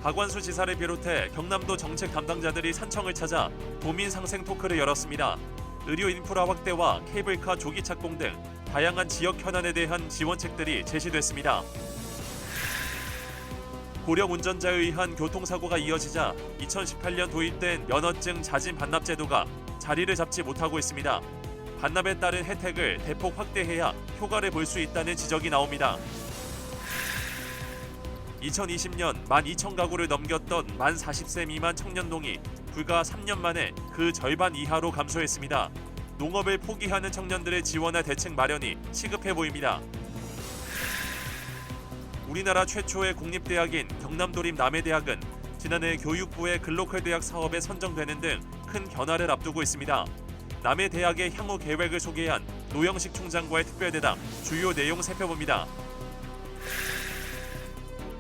박원순 지사를 비롯해 경남도 정책 담당자들이 산청을 찾아 도민 상생 토크를 열었습니다. 의료 인프라 확대와 케이블카 조기 착공 등 다양한 지역 현안에 대한 지원책들이 제시됐습니다. 고령 운전자에 의한 교통사고가 이어지자 2018년 도입된 면허증 자진 반납 제도가 자리를 잡지 못하고 있습니다. 반납에 따른 혜택을 대폭 확대해야 효과를 볼 수 있다는 지적이 나옵니다. 2020년 12,000가구를 넘겼던 만 40세 미만 청년동이 불과 3년 만에 그 절반 이하로 감소했습니다. 농업을 포기하는 청년들을 지원할 대책 마련이 시급해 보입니다. 우리나라 최초의 공립대학인 경남도립 남해대학은 지난해 교육부의 글로컬 대학 사업에 선정되는 등 큰 변화를 앞두고 있습니다. 남해대학의 향후 계획을 소개한 노영식 총장과의 특별대담, 주요 내용 살펴봅니다.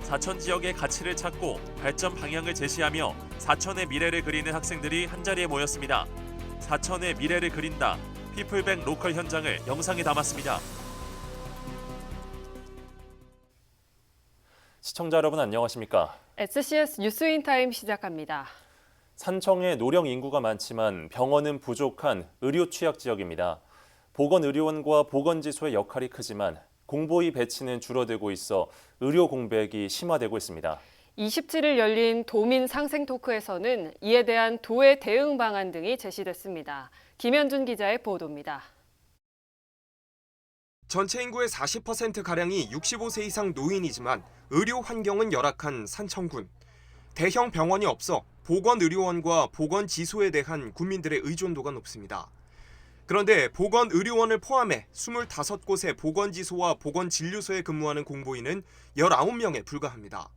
사천 지역의 가치를 찾고 발전 방향을 제시하며 사천의 미래를 그리는 학생들이 한자리에 모였습니다. 사천의 미래를 그린다. 피플백 로컬 현장을 영상에 담았습니다. 시청자 여러분 안녕하십니까? SCS 뉴스인타임 시작합니다. 산청에 노령 인구가 많지만 병원은 부족한 의료 취약 지역입니다. 보건의료원과 보건지소의 역할이 크지만 공보의 배치는 줄어들고 있어 의료 공백이 심화되고 있습니다. 27일 열린 도민 상생 토크에서는 이에 대한 도의 대응 방안 등이 제시됐습니다. 김현준 기자의 보도입니다. 전체 인구의 40%가량이 65세 이상 노인이지만 의료 환경은 열악한 산청군. 대형 병원이 없어 보건의료원과 보건지소에 대한 국민들의 의존도가 높습니다. 그런데 보건의료원을 포함해 25곳의 보건지소와 보건진료소에 근무하는 공보인은 19명에 불과합니다.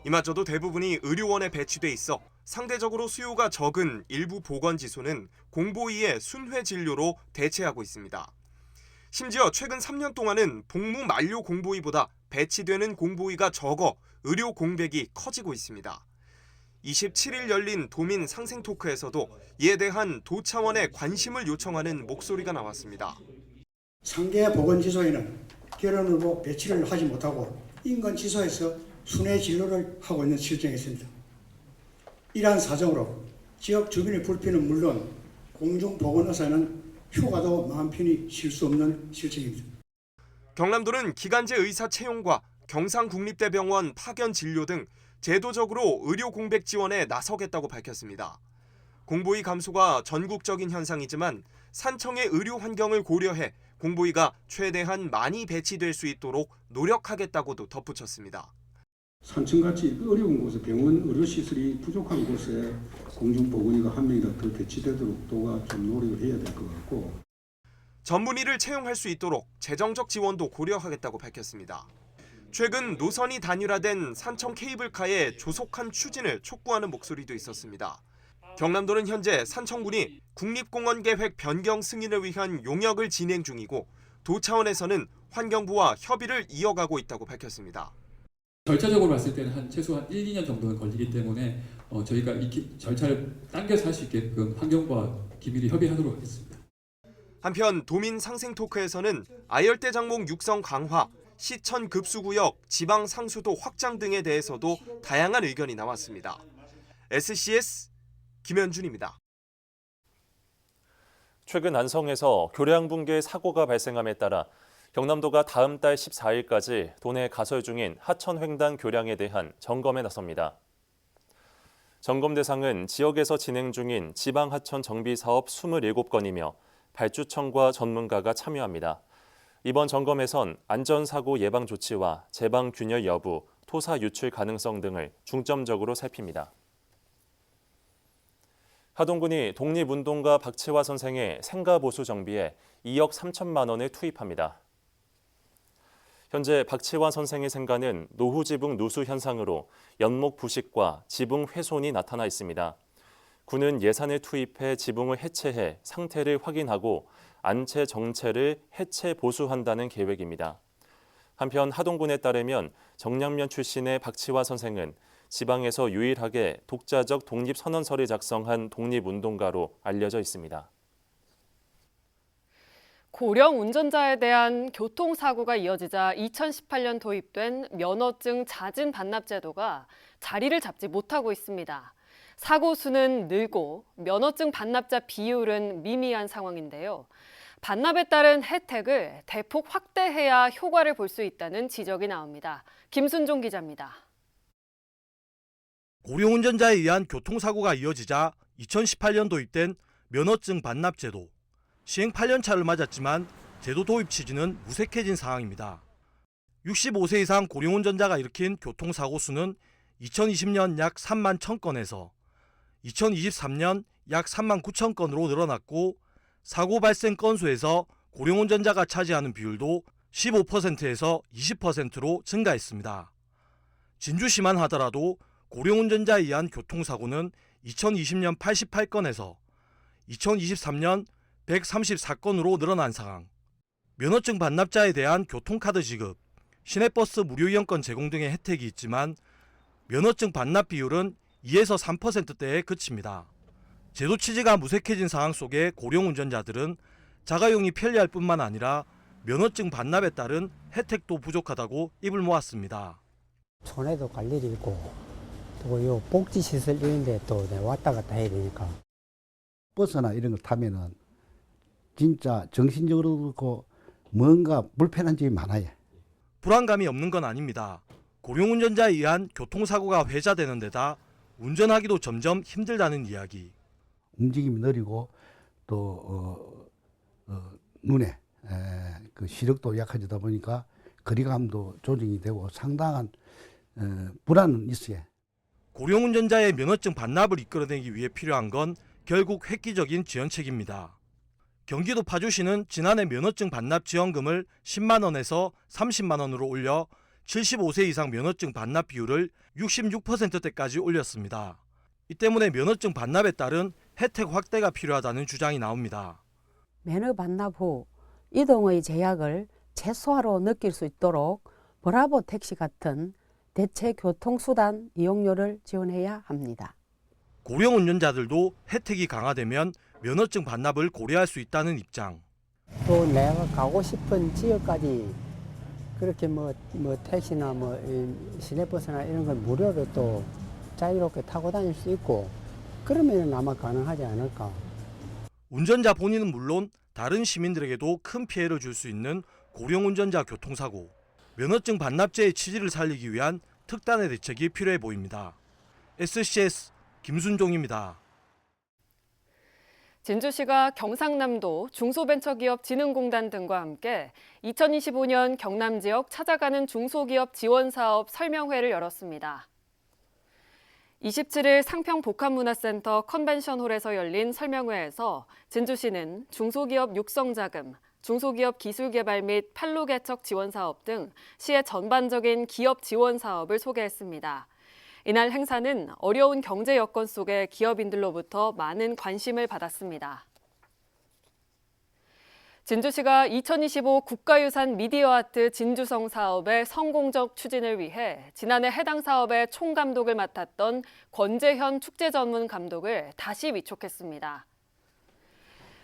이마저도 대부분이 의료원에 배치돼 있어 상대적으로 수요가 적은 일부 보건지소는 공보이의 순회 진료로 대체하고 있습니다. 심지어 최근 3년 동안은 복무 만료 공보이보다 배치되는 공보이가 적어 의료 공백이 커지고 있습니다. 27일 열린 도민 상생 토크에서도 이에 대한 도 차원의 관심을 요청하는 목소리가 나왔습니다. 상계 보건지소에는 결혼으로 배치를 하지 못하고 인근 지소에서 순회 진료를 하고 있는 실정이 있습니다. 이러한 사정으로 지역 주민의 불편은 물론 공중보건의사는 휴가도 마음 편히 쉴 수 없는 실정입니다. 경남도는 기간제 의사 채용과 경상국립대병원 파견 진료 등 제도적으로 의료 공백 지원에 나서겠다고 밝혔습니다. 공보의 감소가 전국적인 현상이지만 산청의 의료 환경을 고려해 공보의가 최대한 많이 배치될 수 있도록 노력하겠다고도 덧붙였습니다. 산청같이 어려운 곳에 병원 의료시설이 부족한 곳에 공중보건의가 한 명이라도 더 배치되도록 도가 좀 노력을 해야 될 것 같고, 전문의를 채용할 수 있도록 재정적 지원도 고려하겠다고 밝혔습니다. 최근 노선이 단일화된 산청 케이블카의 조속한 추진을 촉구하는 목소리도 있었습니다. 경남도는 현재 산청군이 국립공원 계획 변경 승인을 위한 용역을 진행 중이고 도 차원에서는 환경부와 협의를 이어가고 있다고 밝혔습니다. 절차적으로 봤을 때는 최소한 1, 2년 정도는 걸리기 때문에 저희가 이 절차를 당겨서 할 수 있게끔 환경부와 긴밀히 협의하도록 하겠습니다. 한편 도민 상생 토크에서는 아열대 장목 육성 강화, 시천 급수구역, 지방 상수도 확장 등에 대해서도 다양한 의견이 나왔습니다. SCS 김현준입니다. 최근 안성에서 교량 붕괴 사고가 발생함에 따라 경남도가 다음 달 14일까지 도내 가설 중인 하천 횡단 교량에 대한 점검에 나섭니다. 점검 대상은 지역에서 진행 중인 지방 하천 정비 사업 27건이며 발주청과 전문가가 참여합니다. 이번 점검에선 안전사고 예방 조치와 제방 균열 여부, 토사 유출 가능성 등을 중점적으로 살핍니다. 하동군이 독립운동가 박채화 선생의 생가보수 정비에 2억 3천만 원을 투입합니다. 현재 박채화 선생의 생가는 노후지붕 누수 현상으로 연목 부식과 지붕 훼손이 나타나 있습니다. 군은 예산을 투입해 지붕을 해체해 상태를 확인하고 안채 정체를 해체 보수한다는 계획입니다. 한편 하동군에 따르면 정량면 출신의 박치화 선생은 지방에서 유일하게 독자적 독립선언서를 작성한 독립운동가로 알려져 있습니다. 고령 운전자에 대한 교통사고가 이어지자 2018년 도입된 면허증 자진 반납 제도가 자리를 잡지 못하고 있습니다. 사고 수는 늘고 면허증 반납자 비율은 미미한 상황인데요. 반납에 따른 혜택을 대폭 확대해야 효과를 볼 수 있다는 지적이 나옵니다. 김순종 기자입니다. 고령 운전자에 의한 교통사고가 이어지자 2018년 도입된 면허증 반납 제도. 시행 8년 차를 맞았지만 제도 도입 취지는 무색해진 상황입니다. 65세 이상 고령 운전자가 일으킨 교통사고 수는 2020년 약 3만 1,000건에서 2023년 약 3만 9천 건으로 늘어났고 사고 발생 건수에서 고령 운전자가 차지하는 비율도 15%에서 20%로 증가했습니다. 진주시만 하더라도 고령 운전자에 의한 교통사고는 2020년 88건에서 2023년 134건으로 늘어난 상황. 면허증 반납자에 대한 교통카드 지급, 시내버스 무료 이용권 제공 등의 혜택이 있지만 면허증 반납 비율은 2에서 3%대에 그칩니다. 제도 취지가 무색해진 상황 속에 고령 운전자들은 자가용이 편리할 뿐만 아니라 면허증 반납에 따른 혜택도 부족하다고 입을 모았습니다. 촌에도 갈 일이 있고 또 요 복지시설 이런 데 또 왔다 갔다 해야 되니까. 버스나 이런 걸 타면은 진짜 정신적으로도 그렇고 뭔가 불편한 점이 많아요. 불안감이 없는 건 아닙니다. 고령 운전자에 의한 교통사고가 회자되는 데다 운전하기도 점점 힘들다는 이야기. 움직임이 느리고 또 눈에 그 시력도 약해지다 보니까 거리감도 조정이 되고 상당한 불안은 있어요. 고령 운전자의 면허증 반납을 이끌어내기 위해 필요한 건 결국 획기적인 지원책입니다. 경기도 파주시는 지난해 면허증 반납 지원금을 10만 원에서 30만 원으로 올려 75세 이상 면허증 반납 비율을 66%대까지 올렸습니다. 이 때문에 면허증 반납에 따른 혜택 확대가 필요하다는 주장이 나옵니다. 면허 반납 후 이동의 제약을 최소화로 느낄 수 있도록 브라보 택시 같은 대체 교통수단 이용료를 지원해야 합니다. 고령 운전자들도 혜택이 강화되면 면허증 반납을 고려할 수 있다는 입장. 또 내가 가고 싶은 지역까지 그렇게 뭐 택시나 시내버스나 이런 걸 무료로 또 자유롭게 타고 다닐 수 있고 그러면 아마 가능하지 않을까. 운전자 본인은 물론 다른 시민들에게도 큰 피해를 줄 수 있는 고령 운전자 교통사고. 면허증 반납제의 취지를 살리기 위한 특단의 대책이 필요해 보입니다. SCS 김순종입니다. 진주시가 경상남도 중소벤처기업진흥공단 등과 함께 2025년 경남 지역 찾아가는 중소기업 지원사업 설명회를 열었습니다. 27일 상평복합문화센터 컨벤션홀에서 열린 설명회에서 진주시는 중소기업 육성자금, 중소기업 기술개발 및 판로개척 지원사업 등 시의 전반적인 기업 지원 사업을 소개했습니다. 이날 행사는 어려운 경제 여건 속에 기업인들로부터 많은 관심을 받았습니다. 진주시가 2025 국가유산 미디어아트 진주성 사업의 성공적 추진을 위해 지난해 해당 사업의 총감독을 맡았던 권재현 축제전문감독을 다시 위촉했습니다.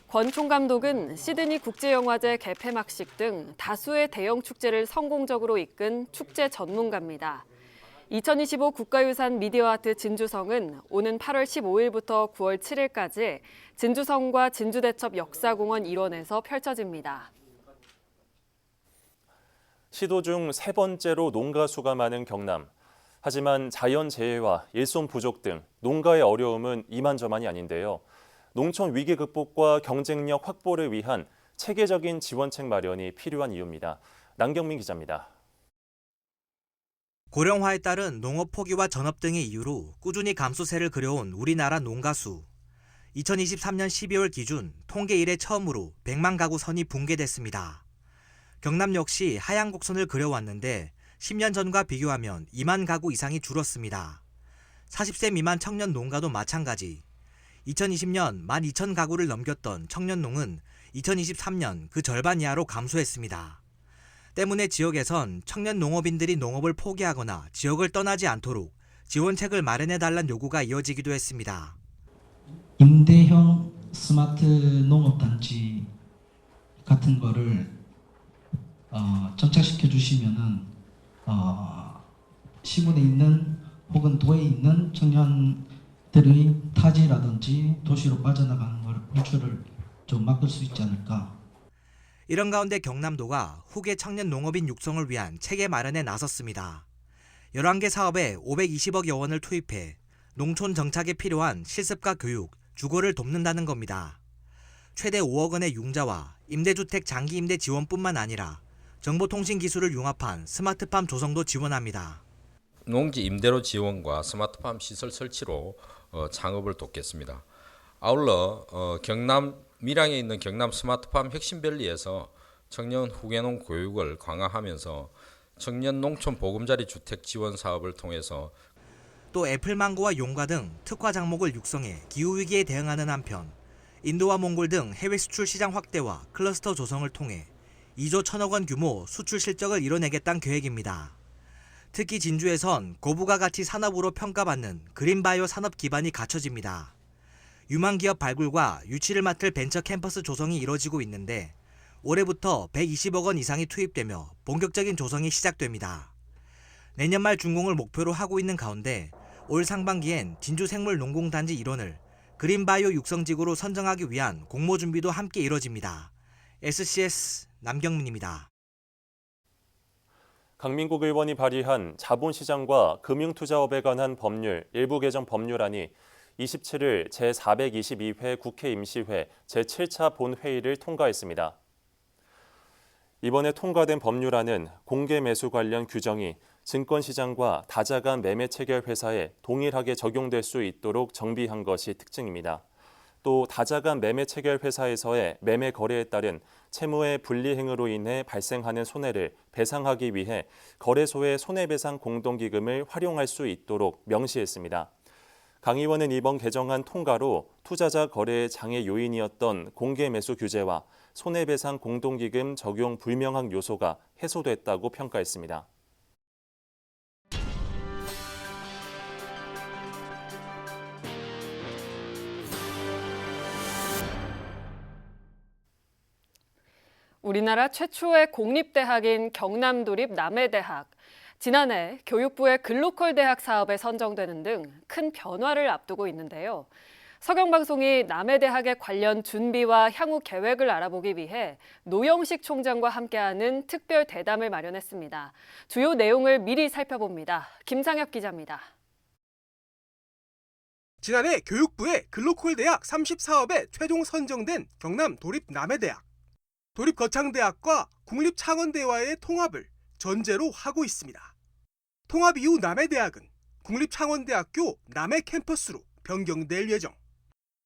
권 총감독은 시드니 국제영화제 개폐막식 등 다수의 대형 축제를 성공적으로 이끈 축제 전문가입니다. 2025 국가유산 미디어아트 진주성은 오는 8월 15일부터 9월 7일까지 진주성과 진주대첩 역사공원 일원에서 펼쳐집니다. 시도 중 세 번째로 농가 수가 많은 경남. 하지만 자연재해와 일손 부족 등 농가의 어려움은 이만저만이 아닌데요. 농촌 위기 극복과 경쟁력 확보를 위한 체계적인 지원책 마련이 필요한 이유입니다. 남경민 기자입니다. 고령화에 따른 농업 포기와 전업 등의 이유로 꾸준히 감소세를 그려온 우리나라 농가 수. 2023년 12월 기준 통계 이래 처음으로 100만 가구 선이 붕괴됐습니다. 경남 역시 하향 곡선을 그려왔는데 10년 전과 비교하면 2만 가구 이상이 줄었습니다. 40세 미만 청년 농가도 마찬가지. 2020년 12,000가구를 넘겼던 청년농은 2023년 그 절반 이하로 감소했습니다. 때문에 지역에선 청년 농업인들이 농업을 포기하거나 지역을 떠나지 않도록 지원책을 마련해달라는 요구가 이어지기도 했습니다. 임대형 스마트 농업단지 같은 거를 정착시켜 주시면은 시군에 있는 혹은 도에 있는 청년들의 타지라든지 도시로 빠져나가는 걸 분출을 좀 막을 수 있지 않을까. 이런 가운데 경남도가 후계 청년 농업인 육성을 위한 체계 마련에 나섰습니다. 11개 사업에 520억여 원을 투입해 농촌 정착에 필요한 실습과 교육, 주거를 돕는다는 겁니다. 최대 5억 원의 융자와 임대주택 장기 임대 지원뿐만 아니라 정보통신 기술을 융합한 스마트팜 조성도 지원합니다. 농지 임대료 지원과 스마트팜 시설 설치로 창업을 돕겠습니다. 아울러 경남 밀양에 있는 경남 스마트팜 혁신밸리에서 청년 후계농 교육을 강화하면서 청년 농촌 보금자리 주택 지원 사업을 통해서 또 애플망고와 용과 등 특화 작목을 육성해 기후위기에 대응하는 한편 인도와 몽골 등 해외 수출 시장 확대와 클러스터 조성을 통해 2조 1천억 원 규모 수출 실적을 이뤄내겠다는 계획입니다. 특히 진주에선 고부가 가치 산업으로 평가받는 그린바이오 산업 기반이 갖춰집니다. 유망기업 발굴과 유치를 맡을 벤처 캠퍼스 조성이 이뤄지고 있는데 올해부터 120억 원 이상이 투입되며 본격적인 조성이 시작됩니다. 내년 말 준공을 목표로 하고 있는 가운데 올 상반기엔 진주생물농공단지 일원을 그린바이오 육성지구로 선정하기 위한 공모 준비도 함께 이뤄집니다. SCS 남경민입니다. 강민국 의원이 발의한 자본시장과 금융투자업에 관한 법률 일부 개정 법률안이 27일 제422회 국회 임시회 제7차 본회의를 통과했습니다. 이번에 통과된 법률안은 공개 매수 관련 규정이 증권시장과 다자간 매매체결 회사에 동일하게 적용될 수 있도록 정비한 것이 특징입니다. 또 다자간 매매체결 회사에서의 매매 거래에 따른 채무의 분리행위로 인해 발생하는 손해를 배상하기 위해 거래소의 손해배상 공동기금을 활용할 수 있도록 명시했습니다. 강 의원은 이번 개정안 통과로 투자자 거래의 장애 요인이었던 공개 매수 규제와 손해배상 공동기금 적용 불명확 요소가 해소됐다고 평가했습니다. 우리나라 최초의 공립대학인 경남도립 남해대학. 지난해 교육부의 글로컬 대학 사업에 선정되는 등 큰 변화를 앞두고 있는데요. 서경방송이 남해대학의 관련 준비와 향후 계획을 알아보기 위해 노영식 총장과 함께하는 특별 대담을 마련했습니다. 주요 내용을 미리 살펴봅니다. 김상혁 기자입니다. 지난해 교육부의 글로컬 대학 30사업에 최종 선정된 경남 도립 남해대학. 도립거창대학과 국립창원대와의 통합을 전제로 하고 있습니다. 통합 이후 남해대학은 국립창원대학교 남해 캠퍼스로 변경될 예정.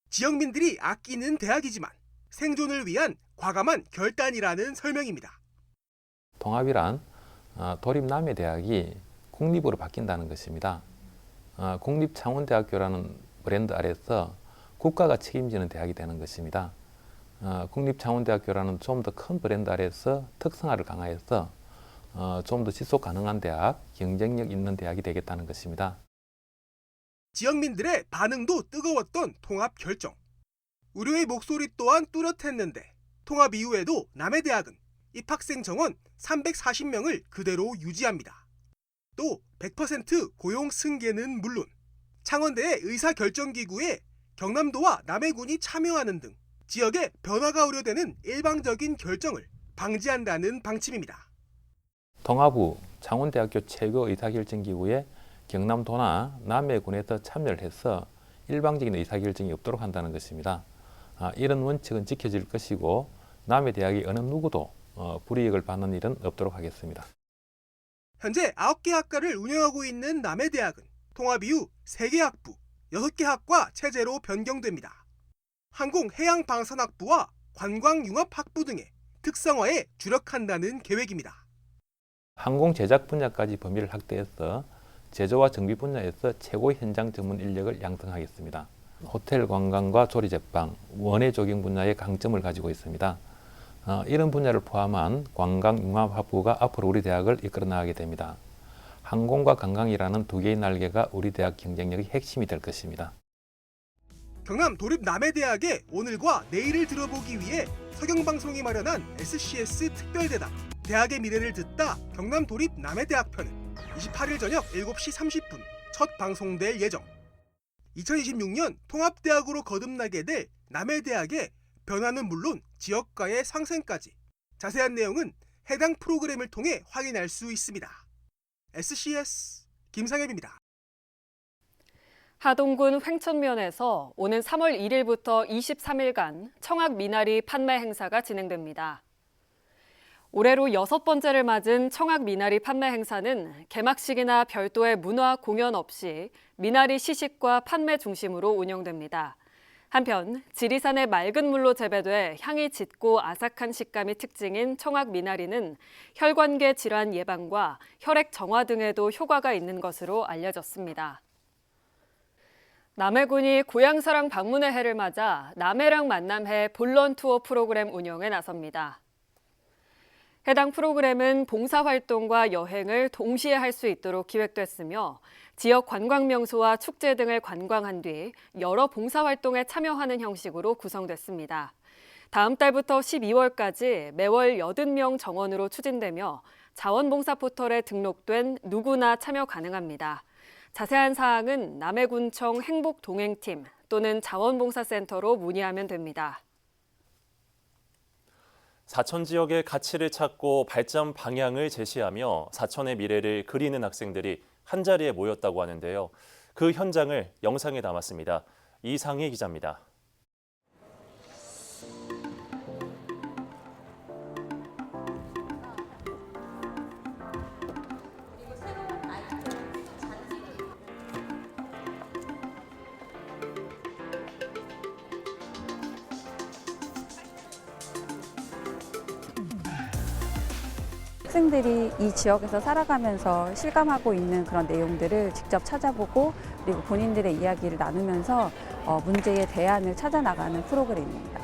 지역민들이 아끼는 대학이지만 생존을 위한 과감한 결단이라는 설명입니다. 통합이란 도립 남해대학이 국립으로 바뀐다는 것입니다. 국립창원대학교라는 브랜드 아래서 국가가 책임지는 대학이 되는 것입니다. 국립창원대학교라는 좀 더 큰 브랜드 아래서 특성화를 강화해서 좀 더 지속 가능한 대학, 경쟁력 있는 대학이 되겠다는 것입니다. 지역민들의 반응도 뜨거웠던 통합 결정. 우려의 목소리 또한 뚜렷했는데 통합 이후에도 남해대학은 입학생 정원 340명을 그대로 유지합니다. 또 100% 고용 승계는 물론 창원대의 의사결정기구에 경남도와 남해군이 참여하는 등 지역의 변화가 우려되는 일방적인 결정을 방지한다는 방침입니다. 통합 후 창원대학교 최고 의사결정기구에 경남도나 남해군에서 참여를 해서 일방적인 의사결정이 없도록 한다는 것입니다. 이런 원칙은 지켜질 것이고 남해대학이 어느 누구도 불이익을 받는 일은 없도록 하겠습니다. 현재 9개 학과를 운영하고 있는 남해대학은 통합 이후 3개 학부, 6개 학과 체제로 변경됩니다. 항공해양방산학부와 관광융합학부 등의 특성화에 주력한다는 계획입니다. 항공 제작 분야까지 범위를 확대해서 제조와 정비 분야에서 최고 현장 전문 인력을 양성하겠습니다. 호텔 관광과 조리 제빵, 원예 조경 분야의 강점을 가지고 있습니다. 이런 분야를 포함한 관광융합학부가 앞으로 우리 대학을 이끌어 나가게 됩니다. 항공과 관광이라는 두 개의 날개가 우리 대학 경쟁력의 핵심이 될 것입니다. 경남 도립남해대학의 오늘과 내일을 들어보기 위해 서경방송이 마련한 SCS 특별대담 대학의 미래를 듣다 경남 도립남해대학편은 28일 저녁 7시 30분 첫 방송될 예정. 2026년 통합대학으로 거듭나게 될 남해대학의 변화는 물론 지역가의 상생까지 자세한 내용은 해당 프로그램을 통해 확인할 수 있습니다. SCS 김상엽입니다. 하동군 횡천면에서 오는 3월 1일부터 23일간 청학 미나리 판매 행사가 진행됩니다. 올해로 6번째를 맞은 청학 미나리 판매 행사는 개막식이나 별도의 문화 공연 없이 미나리 시식과 판매 중심으로 운영됩니다. 한편 지리산의 맑은 물로 재배돼 향이 짙고 아삭한 식감이 특징인 청학 미나리는 혈관계 질환 예방과 혈액 정화 등에도 효과가 있는 것으로 알려졌습니다. 남해군이 고향사랑 방문의 해를 맞아 남해랑 만남해 본론 투어 프로그램 운영에 나섭니다. 해당 프로그램은 봉사활동과 여행을 동시에 할 수 있도록 기획됐으며 지역 관광명소와 축제 등을 관광한 뒤 여러 봉사활동에 참여하는 형식으로 구성됐습니다. 다음 달부터 12월까지 매월 80명 정원으로 추진되며 자원봉사 포털에 등록된 누구나 참여 가능합니다. 자세한 사항은 남해군청 행복동행팀 또는 자원봉사센터로 문의하면 됩니다. 사천 지역의 가치를 찾고 발전 방향을 제시하며 사천의 미래를 그리는 학생들이 한자리에 모였다고 하는데요. 그 현장을 영상에 담았습니다. 이상희 기자입니다. 학생들이 이 지역에서 살아가면서 실감하고 있는 그런 내용들을 직접 찾아보고 그리고 본인들의 이야기를 나누면서 문제의 대안을 찾아 나가는 프로그램입니다.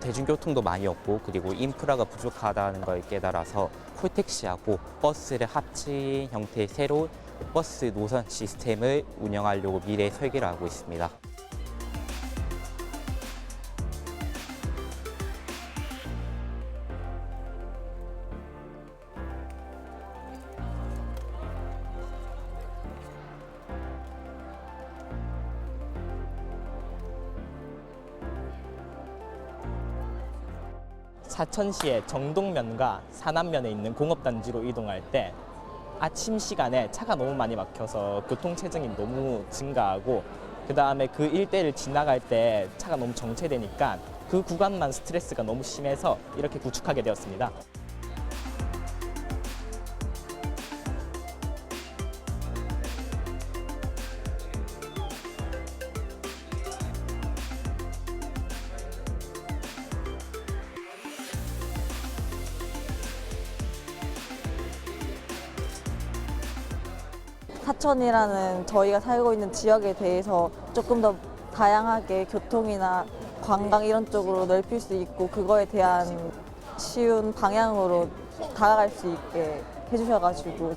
대중교통도 많이 없고 그리고 인프라가 부족하다는 걸 깨달아서 콜택시하고 버스를 합친 형태의 새로운 버스 노선 시스템을 운영하려고 미래 설계를 하고 있습니다. 사천시의 정동면과 산안면에 있는 공업단지로 이동할 때 아침 시간에 차가 너무 많이 막혀서 교통체증이 너무 증가하고 그 다음에 그 일대를 지나갈 때 차가 너무 정체되니까 그 구간만 스트레스가 너무 심해서 이렇게 구축하게 되었습니다. 사천이라는 저희가 살고 있는 지역에 대해서 조금 더 다양하게 교통이나 관광 이런 쪽으로 넓힐 수 있고 그거에 대한 쉬운 방향으로 다가갈 수 있게 해주셔가지고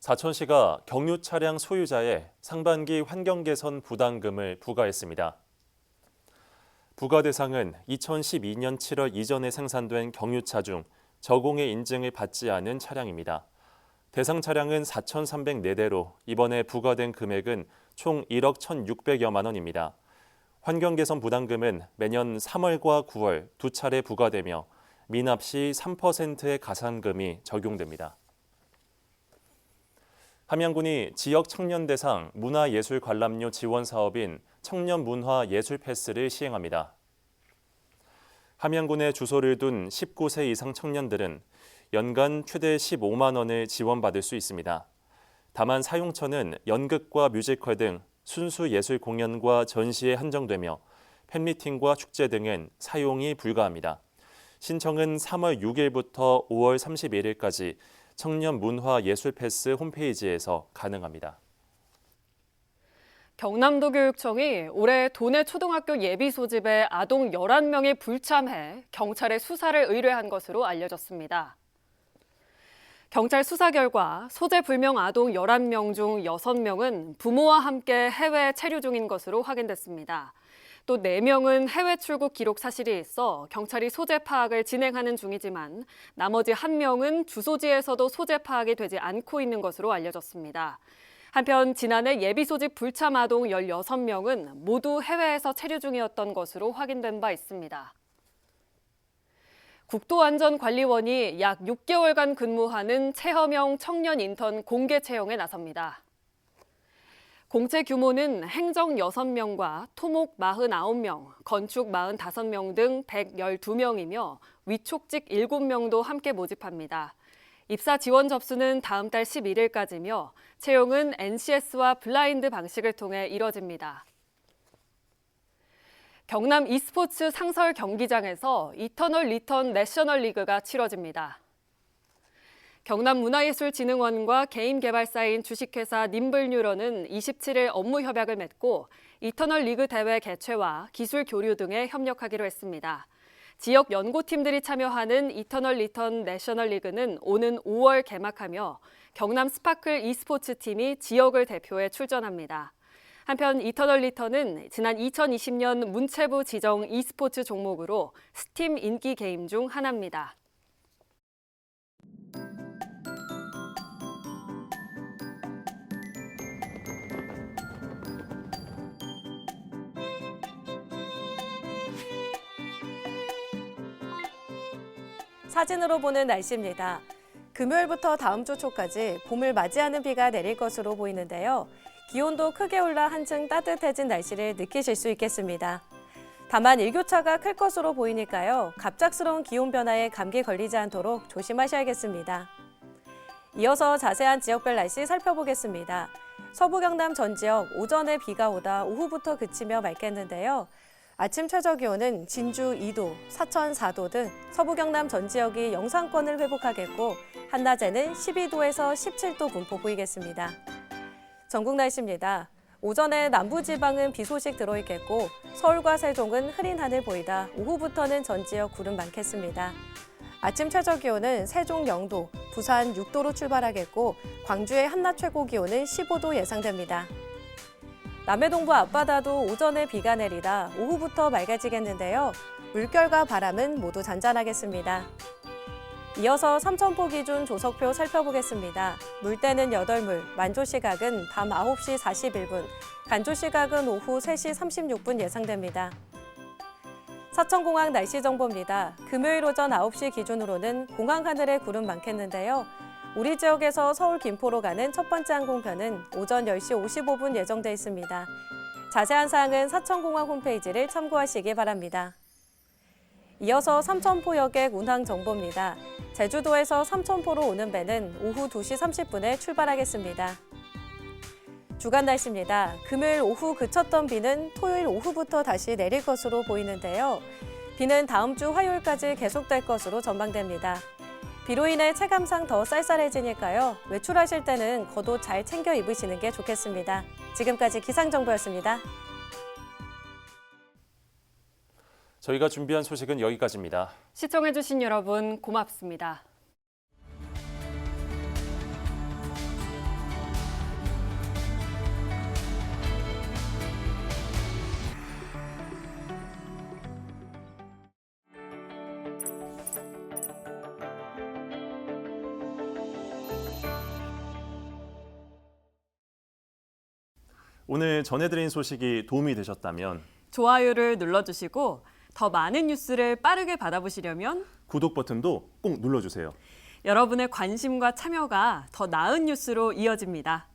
사천시가 경유 차량 소유자에 상반기 환경 개선 부담금을 부과했습니다. 부과 대상은 2012년 7월 이전에 생산된 경유차 중 저공해 인증을 받지 않은 차량입니다. 대상 차량은 4,304대로 이번에 부과된 금액은 총 1억 1,600여만 원입니다. 환경 개선 부담금은 매년 3월과 9월 두 차례 부과되며 미납 시 3%의 가산금이 적용됩니다. 함양군이 지역 청년 대상 문화예술 관람료 지원 사업인 청년 문화 예술 패스를 시행합니다. 함양군에 주소를 둔 19세 이상 청년들은 연간 최대 15만 원을 지원받을 수 있습니다. 다만 사용처는 연극과 뮤지컬 등 순수 예술 공연과 전시에 한정되며 팬미팅과 축제 등은 사용이 불가합니다. 신청은 3월 6일부터 5월 31일까지 청년 문화 예술 패스 홈페이지에서 가능합니다. 경남도 교육청이 올해 도내 초등학교 예비 소집에 아동 11명이 불참해 경찰에 수사를 의뢰한 것으로 알려졌습니다. 경찰 수사 결과 소재 불명 아동 11명 중 6명은 부모와 함께 해외 체류 중인 것으로 확인됐습니다. 또 4명은 해외 출국 기록 사실이 있어 경찰이 소재 파악을 진행하는 중이지만 나머지 1명은 주소지에서도 소재 파악이 되지 않고 있는 것으로 알려졌습니다. 한편 지난해 예비 소집 불참 아동 16명은 모두 해외에서 체류 중이었던 것으로 확인된 바 있습니다. 국토안전관리원이 약 6개월간 근무하는 체험형 청년 인턴 공개 채용에 나섭니다. 공채 규모는 행정 6명과 토목 49명, 건축 45명 등 112명이며 위촉직 7명도 함께 모집합니다. 입사 지원 접수는 다음 달 11일까지며 채용은 NCS와 블라인드 방식을 통해 이뤄집니다. 경남 e스포츠 상설 경기장에서 이터널 리턴 내셔널 리그가 치러집니다. 경남문화예술진흥원과 개인 개발사인 주식회사 님블뉴런은 27일 업무 협약을 맺고 이터널 리그 대회 개최와 기술 교류 등에 협력하기로 했습니다. 지역 연고팀들이 참여하는 이터널 리턴 내셔널 리그는 오는 5월 개막하며 경남 스파클 e스포츠 팀이 지역을 대표해 출전합니다. 한편 이터널 리턴은 지난 2020년 문체부 지정 e스포츠 종목으로 스팀 인기 게임 중 하나입니다. 사진으로 보는 날씨입니다. 금요일부터 다음 주 초까지 봄을 맞이하는 비가 내릴 것으로 보이는데요. 기온도 크게 올라 한층 따뜻해진 날씨를 느끼실 수 있겠습니다. 다만 일교차가 클 것으로 보이니까요. 갑작스러운 기온 변화에 감기 걸리지 않도록 조심하셔야겠습니다. 이어서 자세한 지역별 날씨 살펴보겠습니다. 서부 경남 전 지역 오전에 비가 오다 오후부터 그치며 맑겠는데요. 아침 최저 기온은 진주 2도, 사천 4도 등 서부 경남 전 지역이 영상권을 회복하겠고 한낮에는 12도에서 17도 분포 보이겠습니다. 전국 날씨입니다. 오전에 남부지방은 비 소식 들어있겠고 서울과 세종은 흐린 하늘 보이다 오후부터는 전 지역 구름 많겠습니다. 아침 최저 기온은 세종 0도, 부산 6도로 출발하겠고 광주의 한낮 최고 기온은 15도 예상됩니다. 남해동부 앞바다도 오전에 비가 내리다 오후부터 맑아지겠는데요. 물결과 바람은 모두 잔잔하겠습니다. 이어서 삼천포 기준 조석표 살펴보겠습니다. 물때는 8물, 만조시각은 밤 9시 41분, 간조시각은 오후 3시 36분 예상됩니다. 사천공항 날씨 정보입니다. 금요일 오전 9시 기준으로는 공항 하늘에 구름 많겠는데요. 우리 지역에서 서울 김포로 가는 첫 번째 항공편은 오전 10시 55분 예정돼 있습니다. 자세한 사항은 사천공항 홈페이지를 참고하시기 바랍니다. 이어서 삼천포 여객 운항 정보입니다. 제주도에서 삼천포로 오는 배는 오후 2시 30분에 출발하겠습니다. 주간 날씨입니다. 금요일 오후 그쳤던 비는 토요일 오후부터 다시 내릴 것으로 보이는데요. 비는 다음 주 화요일까지 계속될 것으로 전망됩니다. 비로 인해 체감상 더 쌀쌀해지니까요. 외출하실 때는 겉옷 잘 챙겨 입으시는 게 좋겠습니다. 지금까지 기상정보였습니다. 저희가 준비한 소식은 여기까지입니다. 시청해주신 여러분 고맙습니다. 오늘 전해드린 소식이 도움이 되셨다면 좋아요를 눌러주시고 더 많은 뉴스를 빠르게 받아보시려면 구독 버튼도 꼭 눌러주세요. 여러분의 관심과 참여가 더 나은 뉴스로 이어집니다.